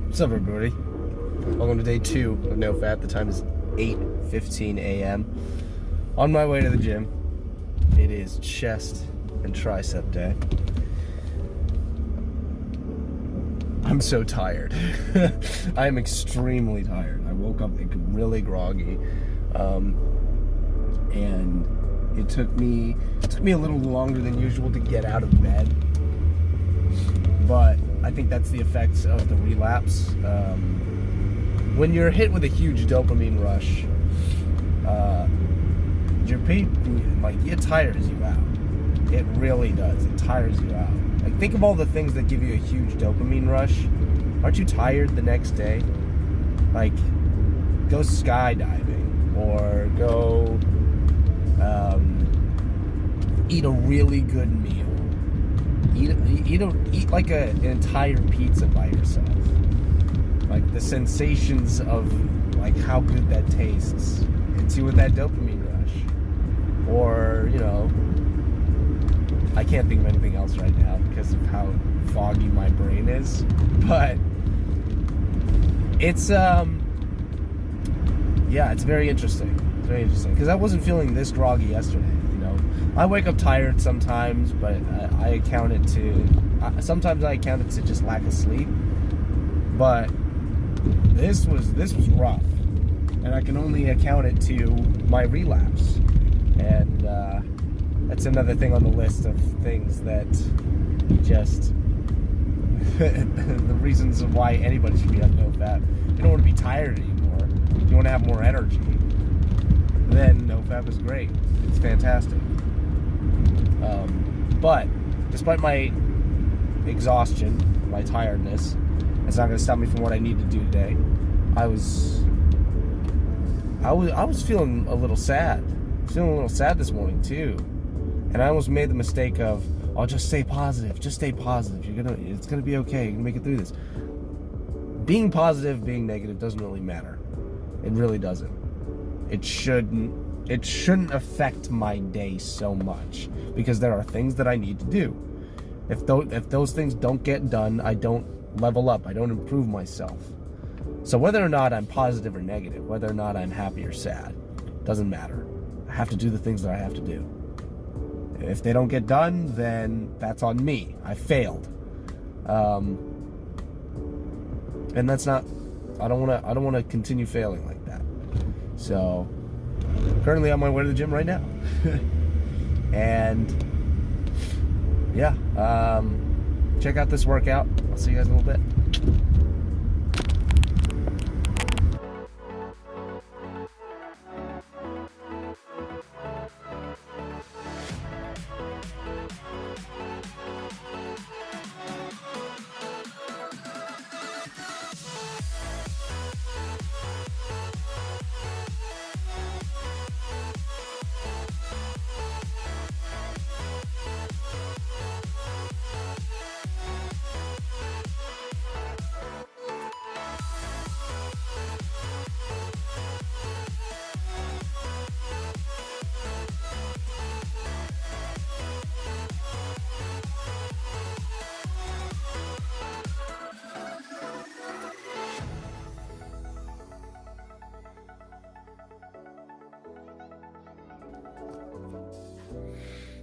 What's up, everybody? Welcome to day 2 of NoFap. The time is 8:15 a.m. On my way to the gym. It is chest and tricep day. I'm so tired. I am extremely tired. I woke up really groggy, and it took me a little longer than usual to get out of bed. But I think that's the effects of the relapse. When you're hit with a huge dopamine rush, it tires you out. It really does. It tires you out. Like, think of all the things that give you a huge dopamine rush. Aren't you tired the next day? Like, go skydiving or go eat a really good meal. Eat like an entire pizza by yourself. Like, the sensations of like how good that tastes hits you with that dopamine rush. Or, I can't think of anything else right now because of how foggy my brain is. But it's it's very interesting. It's very interesting because I wasn't feeling this groggy yesterday. I wake up tired sometimes, but sometimes I account it to just lack of sleep. But this was rough, and I can only account it to my relapse. And that's another thing on the list of things that just the reasons of why anybody should be on NoFap. You don't want to be tired anymore. You want to have more energy. Then NoFap is great. It's fantastic. But despite my exhaustion, my tiredness, it's not going to stop me from what I need to do today. I was feeling a little sad. Feeling a little sad this morning too, and I almost made the mistake of, "Oh, just stay positive. Just stay positive. It's gonna be okay. You're gonna make it through this." Being positive, being negative doesn't really matter. It really doesn't. It shouldn't affect my day so much because there are things that I need to do. If those things don't get done, I don't level up. I don't improve myself. So whether or not I'm positive or negative, whether or not I'm happy or sad, doesn't matter. I have to do the things that I have to do. If they don't get done, then that's on me. I failed. And that's not. I don't want to continue failing like that. So, I'm currently on my way to the gym right now. And yeah, check out this workout. I'll see you guys in a little bit.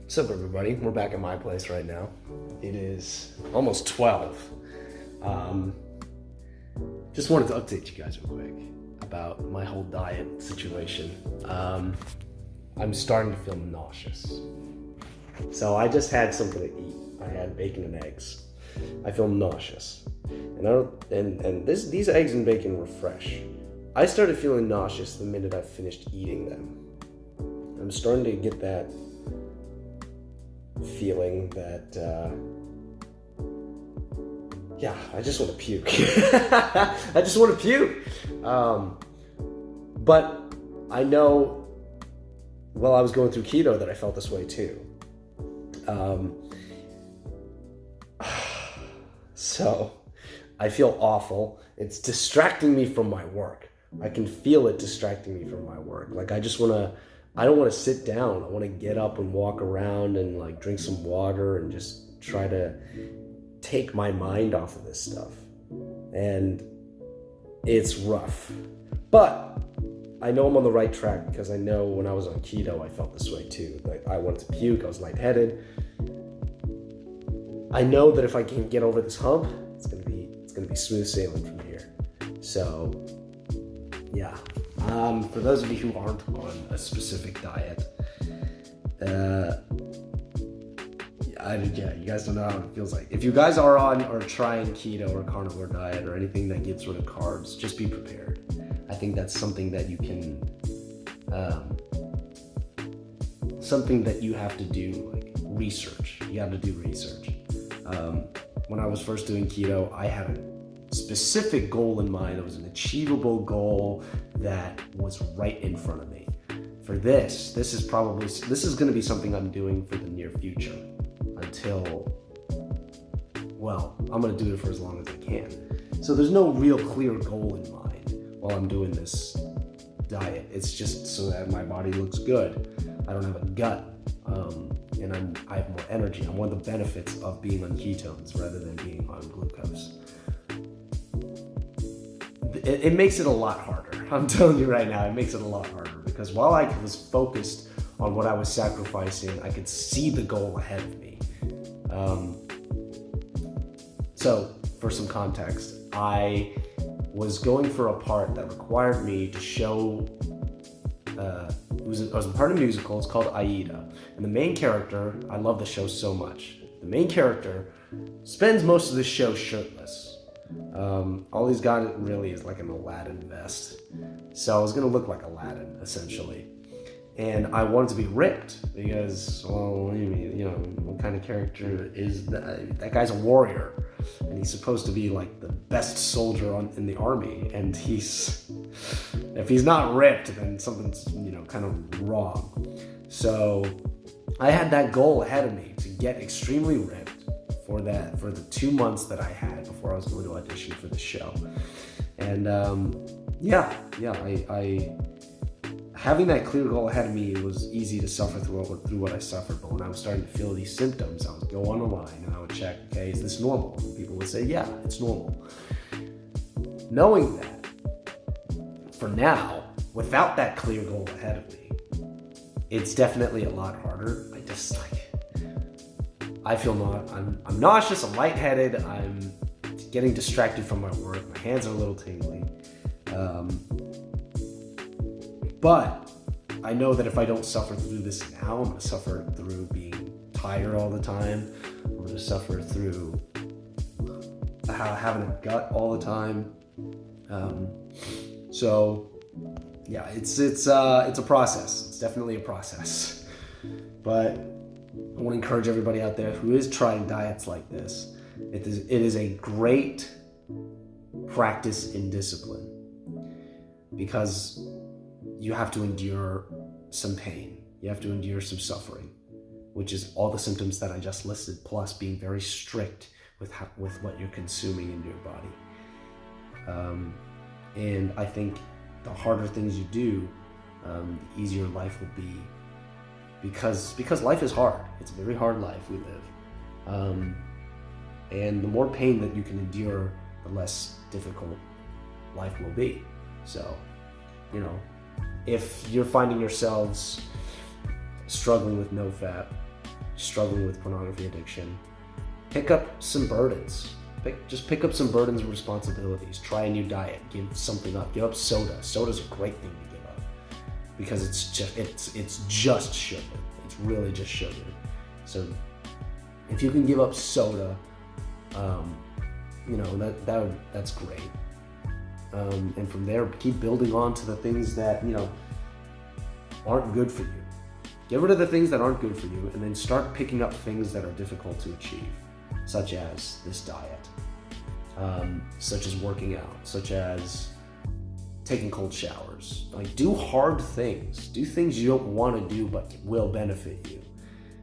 What's up, everybody? We're back at my place right now. It is almost 12. Just wanted to update you guys real quick about my whole diet situation. I'm starting to feel nauseous. So I just had something to eat. I had bacon and eggs. I feel nauseous. And these eggs and bacon were fresh. I started feeling nauseous the minute I finished eating them. I'm starting to get that feeling that I just want to puke. I just want to puke. But I know while I was going through keto that I felt this way too. So I feel awful. It's distracting me from my work. I can feel it distracting me from my work. Like, I don't want to sit down. I want to get up and walk around and like drink some water and just try to take my mind off of this stuff. And it's rough. But I know I'm on the right track because I know when I was on keto, I felt this way too. Like I wanted to puke, I was lightheaded. I know that if I can get over this hump, it's gonna be smooth sailing from here. So yeah. For those of you who aren't on a specific diet, you guys don't know how it feels like. If you guys are on or trying keto or carnivore diet or anything that gets rid of carbs, just be prepared. I think that's something that you can, something that you have to do, like research. You have to do research. When I was first doing keto, I had a specific goal in mind. It was an achievable goal that was right in front of me. For this is going to be something I'm doing for the near future until, well, I'm going to do it for as long as I can. So there's no real clear goal in mind while I'm doing this diet. It's just so that my body looks good. I don't have a gut, and I have more energy. I'm one of the benefits of being on ketones rather than being on glucose. It makes it a lot harder. I'm telling you right now, it makes it a lot harder because while I was focused on what I was sacrificing, I could see the goal ahead of me. So for some context, I was going for a part that required me to show, I was a part of a musical, it's called Aida. And the main character, I love the show so much. The main character spends most of the show shirtless. All he's got really is like an Aladdin vest. So I was gonna look like Aladdin, essentially. And I wanted to be ripped because, well, what do you mean? You know, what kind of character is that? That guy's a warrior, and he's supposed to be like the best soldier in the army. And if he's not ripped, then something's, kind of wrong. So I had that goal ahead of me to get extremely ripped for the 2 months that I had before I was going to audition for the show. And I having that clear goal ahead of me, it was easy to suffer through what I suffered. But when I was starting to feel these symptoms, I would go on the line and I would check, okay, is this normal? And people would say, yeah, it's normal. Knowing that, for now, without that clear goal ahead of me, it's definitely a lot harder. I feel I'm nauseous, I'm lightheaded, I'm getting distracted from my work, my hands are a little tingly. But I know that if I don't suffer through this now, I'm going to suffer through being tired all the time. I'm going to suffer through having a gut all the time. So yeah, it's a process. It's definitely a process. But I want to encourage everybody out there who is trying diets like this. It is a great practice in discipline because you have to endure some pain. You have to endure some suffering, which is all the symptoms that I just listed, plus being very strict with what you're consuming into your body. And I think the harder things you do, the easier life will be, because life is hard. It's a very hard life we live. And the more pain that you can endure, the less difficult life will be. So, if you're finding yourselves struggling with NoFap, struggling with pornography addiction, pick up some burdens. Just pick up some burdens and responsibilities. Try a new diet. Give something up. Give up soda. Soda's a great thing to give up because it's just sugar. It's really just sugar. So if you can give up soda, that's great. And from there, keep building on to the things that, aren't good for you. Get rid of the things that aren't good for you and then start picking up things that are difficult to achieve, such as this diet, such as working out, such as taking cold showers. Like, do hard things. Do things you don't want to do but will benefit you.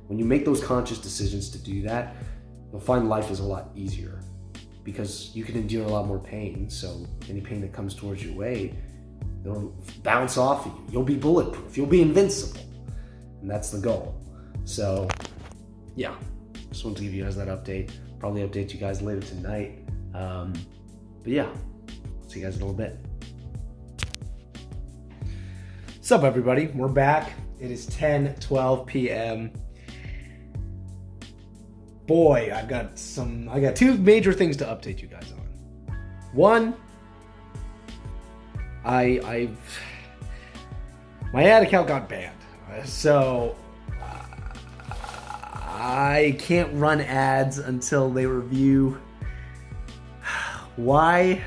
When you make those conscious decisions to do that, you'll find life is a lot easier because you can endure a lot more pain. So any pain that comes towards your way, it'll bounce off of you. You'll be bulletproof. You'll be invincible. And that's the goal. So yeah, just wanted to give you guys that update. Probably update you guys later tonight. But yeah, I'll See you guys in a little bit. What's up, everybody? We're back. It is 10:12 p.m. Boy, I got two major things to update you guys on. One, my ad account got banned, so I can't run ads until they review. Why?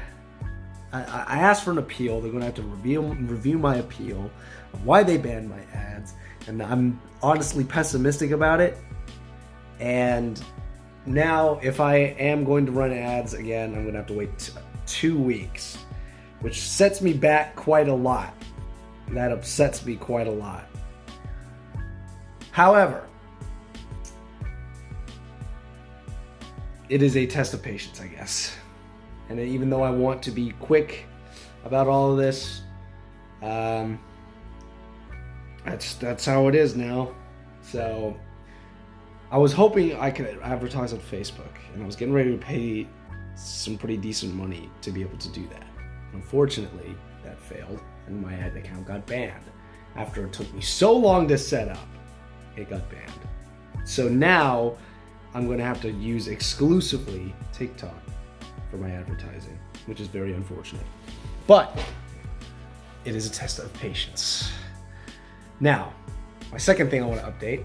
I asked for an appeal. They're going to have to review my appeal of why they banned my ads, and I'm honestly pessimistic about it. And now, if I am going to run ads again, I'm going to have to wait 2 weeks, which sets me back quite a lot. That upsets me quite a lot. However, it is a test of patience, I guess. And even though I want to be quick about all of this, that's how it is now. So I was hoping I could advertise on Facebook, and I was getting ready to pay some pretty decent money to be able to do that. Unfortunately, that failed, and my ad account got banned. After it took me so long to set up, it got banned. So now I'm going to have to use exclusively TikTok for my advertising, which is very unfortunate. But it is a test of patience. Now, my second thing I want to update.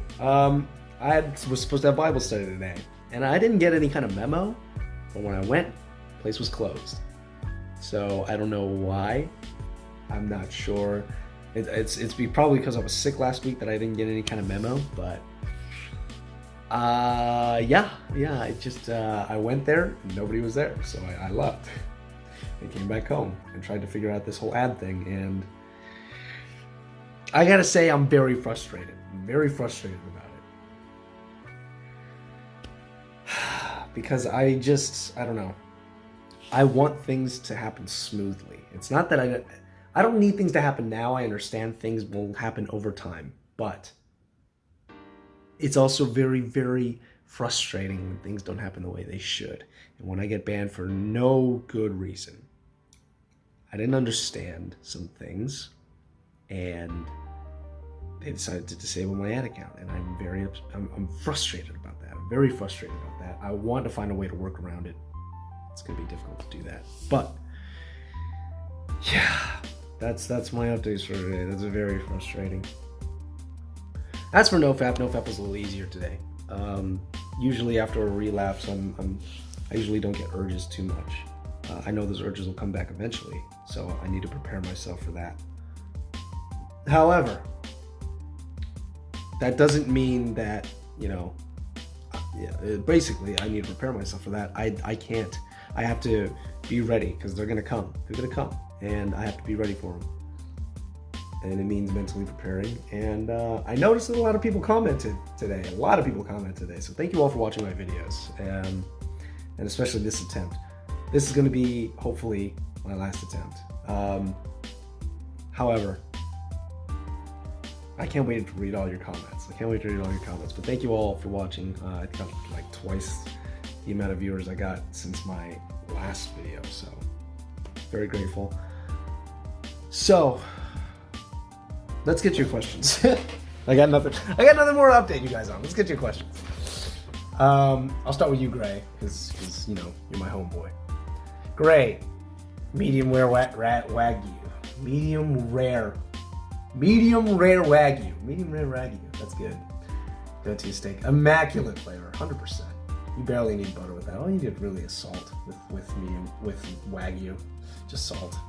I was supposed to have Bible study today, and I didn't get any kind of memo, but when I went, the place was closed. So I don't know why. I'm not sure. It's probably because I was sick last week that I didn't get any kind of memo, but I just I went there, nobody was there, so I left. I came back home and tried to figure out this whole ad thing, and I gotta say I'm very frustrated. Very frustrated about it. Because I don't know. I want things to happen smoothly. It's not that I don't need things to happen now. I understand things will happen over time, but it's also very, very frustrating when things don't happen the way they should. And when I get banned for no good reason. I didn't understand some things, and they decided to disable my ad account, and I'm frustrated about that. I'm very frustrated about that. I want to find a way to work around it. It's going to be difficult to do that. But yeah, that's my updates for today. That's very frustrating. As for NoFap was a little easier today. Usually after a relapse, I usually don't get urges too much. I know those urges will come back eventually, so I need to prepare myself for that. However, that doesn't mean that, basically I need to prepare myself for that. I can't. I have to be ready, because they're going to come. They're going to come, and I have to be ready for them. And it means mentally preparing. And I noticed that a lot of people commented today. So thank you all for watching my videos, and especially this attempt. This is going to be, hopefully, my last attempt. However, I can't wait to read all your comments. But thank you all for watching. I got like twice the amount of viewers I got since my last video, so very grateful. So let's get your questions. I got nothing more to update you guys on. Let's get your questions. I'll start with you, Gray, because you're my homeboy. Gray, medium rare wagyu. Medium rare wagyu. That's good. Go-to steak. Immaculate flavor, 100%. You barely need butter with that. All you need really is salt with wagyu. Just salt.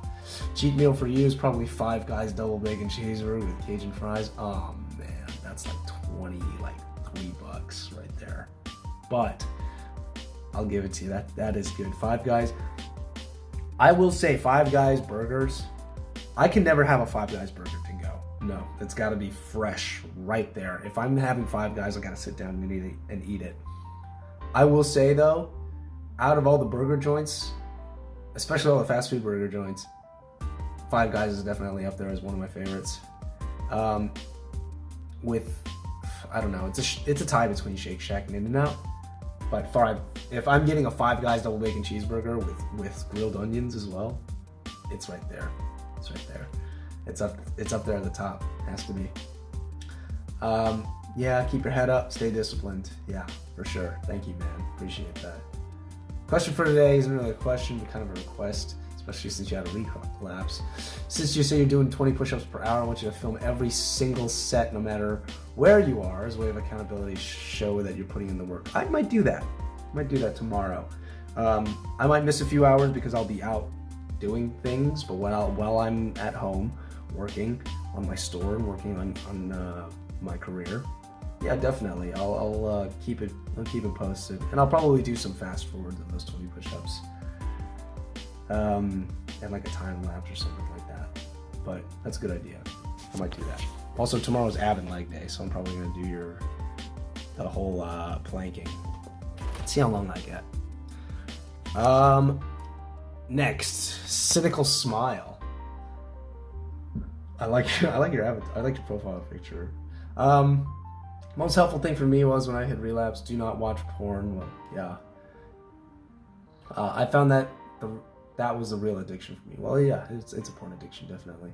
Cheat meal for you is probably Five Guys double bacon cheeseburger with Cajun fries. Oh man, that's like $3 right there. But I'll give it to you. That is good. Five Guys. I will say Five Guys burgers. I can never have a Five Guys burger to go. No, it's got to be fresh right there. If I'm having Five Guys, I got to sit down and eat it. I will say though, out of all the burger joints, especially all the fast food burger joints, Five Guys is definitely up there as one of my favorites. I don't know, it's a tie between Shake Shack and In-N-Out. But if I'm getting a Five Guys double bacon cheeseburger with grilled onions as well, it's right there. It's right there. It's up there at the top. It has to be. Yeah, keep your head up, stay disciplined. Yeah, for sure. Thank you, man. Appreciate that. Question for today isn't really a question, but kind of a request, especially since you had a relapse. Since you say you're doing 20 push-ups per hour, I want you to film every single set, no matter where you are, as a way of accountability, show that you're putting in the work. I might do that. Tomorrow. I might miss a few hours because I'll be out doing things, but while I'm at home working on my store and working on my career, yeah, definitely. I'll keep it posted, and I'll probably do some fast forwards of those 20 push-ups, and like a time lapse or something like that. But that's a good idea. I might do that. Also, tomorrow's ab and leg day, so I'm probably gonna do the whole planking. See how long I get. Next, cynical smile. I like your avatar. I like your profile picture. Most helpful thing for me was when I had relapsed, do not watch porn. Well, yeah. I found that that was a real addiction for me. Well, yeah, it's a porn addiction, definitely.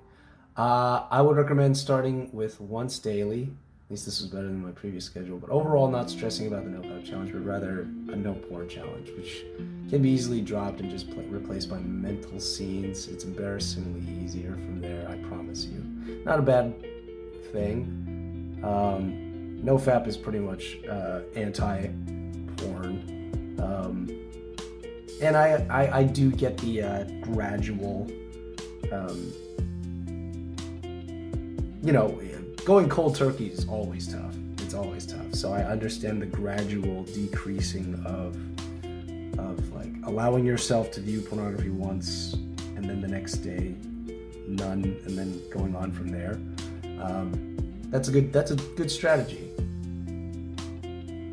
I would recommend starting with once daily. At least this was better than my previous schedule. But overall, not stressing about the NoFap challenge, but rather a no porn challenge, which can be easily dropped and just replaced by mental scenes. It's embarrassingly easier from there, I promise you. Not a bad thing. NoFap is pretty much anti-porn, and I do get the gradual, going cold turkey is always tough. It's always tough. So I understand the gradual decreasing of like allowing yourself to view pornography once, and then the next day none, and then going on from there. That's a good strategy.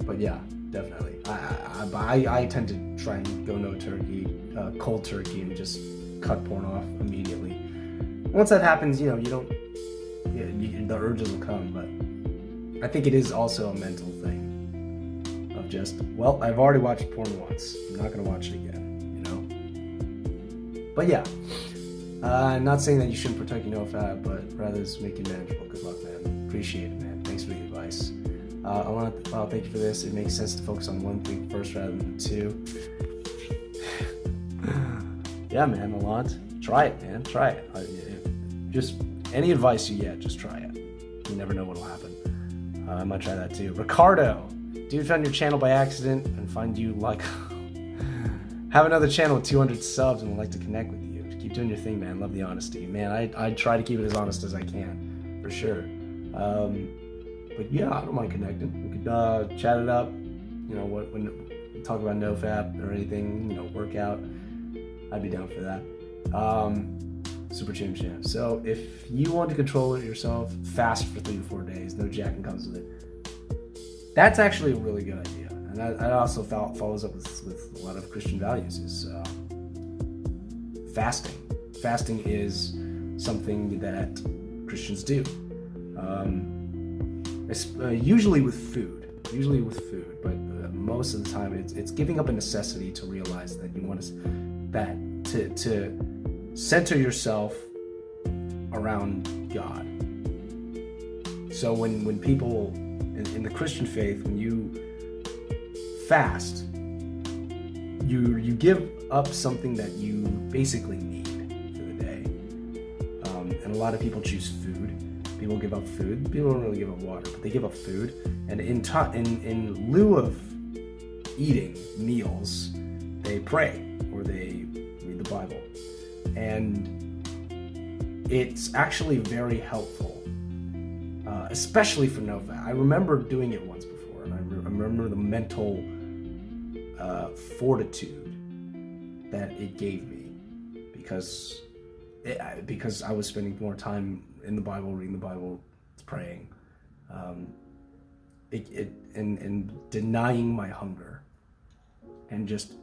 But yeah, definitely. I tend to try and go cold turkey, and just cut porn off immediately. Once that happens, the urges will come. But I think it is also a mental thing of just, well, I've already watched porn once. I'm not gonna watch it again. But yeah, I'm not saying that you shouldn't protect your NoFap, but rather just make it manageable. Good luck, man. Appreciate it, man. Thanks for the advice. I want to thank you for this. It makes sense to focus on one thing first rather than two. Yeah, man, Alont. Try it, man. Try it. Just any advice you get, just try it. You never know what'll happen. I might try that too. Ricardo, dude, found your channel by accident and find you like have another channel with 200 subs and would like to connect with you. Keep doing your thing, man. Love the honesty, man. I try to keep it as honest as I can, for sure. But yeah, I don't mind connecting. We could chat it up. When we talk about NoFap or anything, workout. I'd be down for that. Super Champ. So if you want to control it yourself, fast for 3 to 4 days. No jacking comes with it. That's actually a really good idea, and that also follows up with a lot of Christian values. Is fasting. Fasting is something that Christians do. Usually with food, but most of the time it's giving up a necessity to realize that you want to center yourself around God. So when people in the Christian faith, when you fast, you give up something that you basically need for the day, and a lot of people choose food. People give up food. People don't really give up water, but they give up food. And in lieu of eating meals, they pray or they read the Bible. And it's actually very helpful, especially for NoFap. I remember doing it once before, and I remember the mental fortitude that it gave me because I was spending more time in the Bible, reading the Bible, praying, and denying my hunger, and just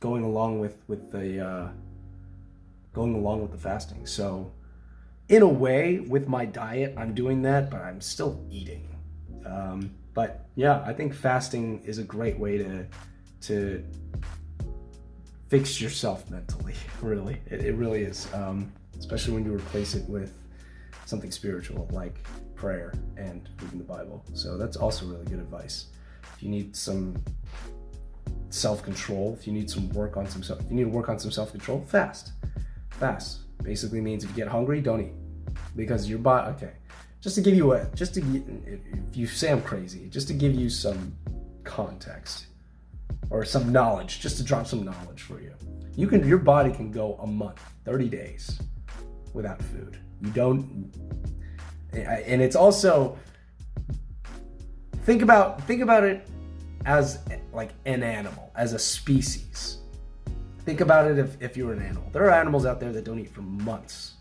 going along with the fasting. So in a way, with my diet, I'm doing that, but I'm still eating. But yeah, I think fasting is a great way to fix yourself mentally. Really, it really is. Especially when you replace it with something spiritual like prayer and reading the Bible. So that's also really good advice. If you need some self-control, if you need to work on some self-control, fast. Basically means if you get hungry, don't eat, because your body. Okay, if you say I'm crazy, just to give you some context or some knowledge, just to drop some knowledge for you. Your body can go a month, 30 days without food. And it's also, think about it as like an animal, as a species. Think about it if you're an animal. There are animals out there that don't eat for months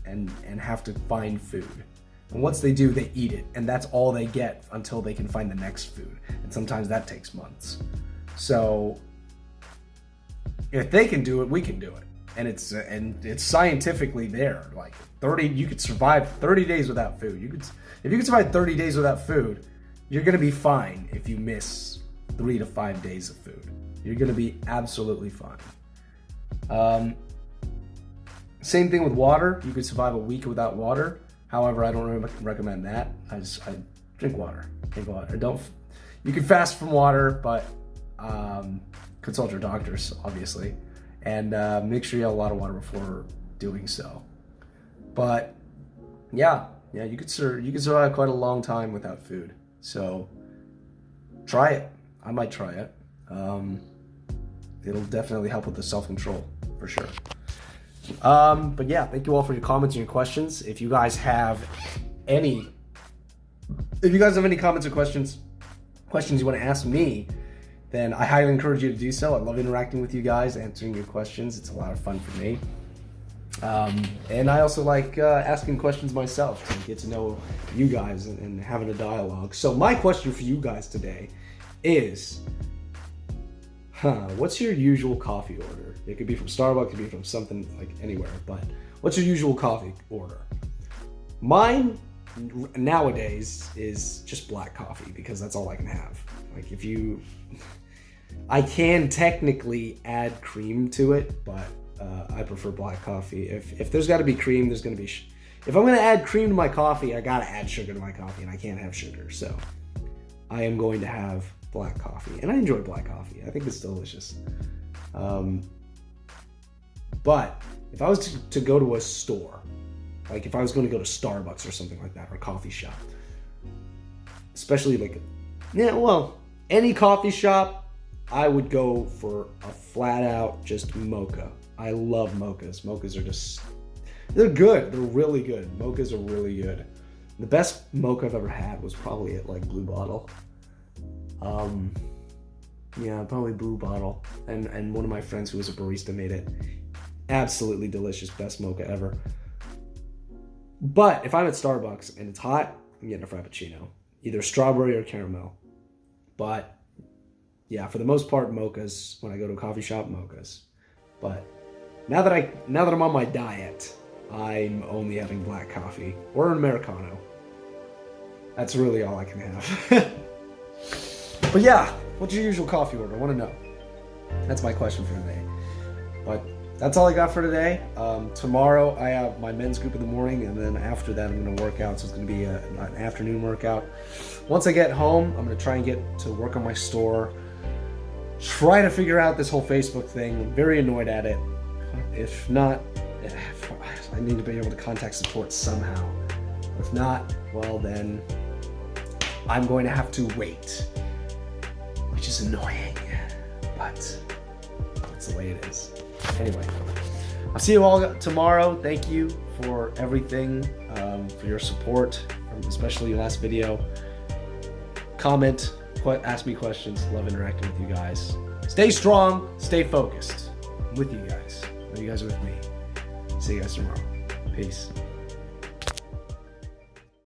and have to find food. And once they do, they eat it, and that's all they get until they can find the next food. And sometimes that takes months. So if they can do it, we can do it. And it's scientifically there. Like you could survive 30 days without food. If you could survive 30 days without food, you're gonna be fine if you miss 3 to 5 days of food. You're gonna be absolutely fine. Same thing with water. You could survive a week without water. However, I don't recommend that. I drink water. You can fast from water, but consult your doctors, obviously, and make sure you have a lot of water before doing so. But yeah, you could survive quite a long time without food. So try it. I might try it. It'll definitely help with the self-control for sure. But yeah, thank you all for your comments and your questions. If you guys have any comments or questions you want to ask me, then I highly encourage you to do so. I love interacting with you guys, answering your questions. It's a lot of fun for me. And I also like asking questions myself to get to know you guys and having a dialogue. So my question for you guys today is, what's your usual coffee order? It could be from Starbucks, it could be from something like anywhere, but what's your usual coffee order? Mine nowadays is just black coffee, because that's all I can have. Like I can technically add cream to it, but I prefer black coffee. If there's got to be cream, there's going to be. If I'm going to add cream to my coffee, I got to add sugar to my coffee, and I can't have sugar. So I am going to have black coffee, and I enjoy black coffee. I think it's delicious. But if I was to go to a store, like if I was going to go to Starbucks or something like that, or a coffee shop, especially any coffee shop, I would go for a flat out just mocha. I love mochas. Mochas are they're good. They're really good. Mochas are really good. The best mocha I've ever had was probably at like Blue Bottle. Yeah, probably Blue Bottle. And one of my friends who was a barista made it. Absolutely delicious, best mocha ever. But if I'm at Starbucks and it's hot, I'm getting a Frappuccino. Either strawberry or caramel. But yeah, for the most part, mochas. When I go to a coffee shop, mochas. But now that I'm on my diet, I'm only having black coffee or an Americano. That's really all I can have. But yeah, what's your usual coffee order? I want to know. That's my question for today. But that's all I got for today. Tomorrow I have my men's group in the morning, and then after that I'm going to work out. So it's going to be an afternoon workout. Once I get home, I'm going to try and get to work on my store. Try to figure out this whole Facebook thing. I'm very annoyed at it. If not, I need to be able to contact support somehow. If not, well then I'm going to have to wait, which is annoying, but that's the way it is. Anyway, I'll see you all tomorrow. Thank you for everything, for your support, especially your last video. Comment, ask me questions. Love interacting with you guys. Stay strong, stay focused. I'm with you guys. I know you guys are with me. See you guys tomorrow. Peace.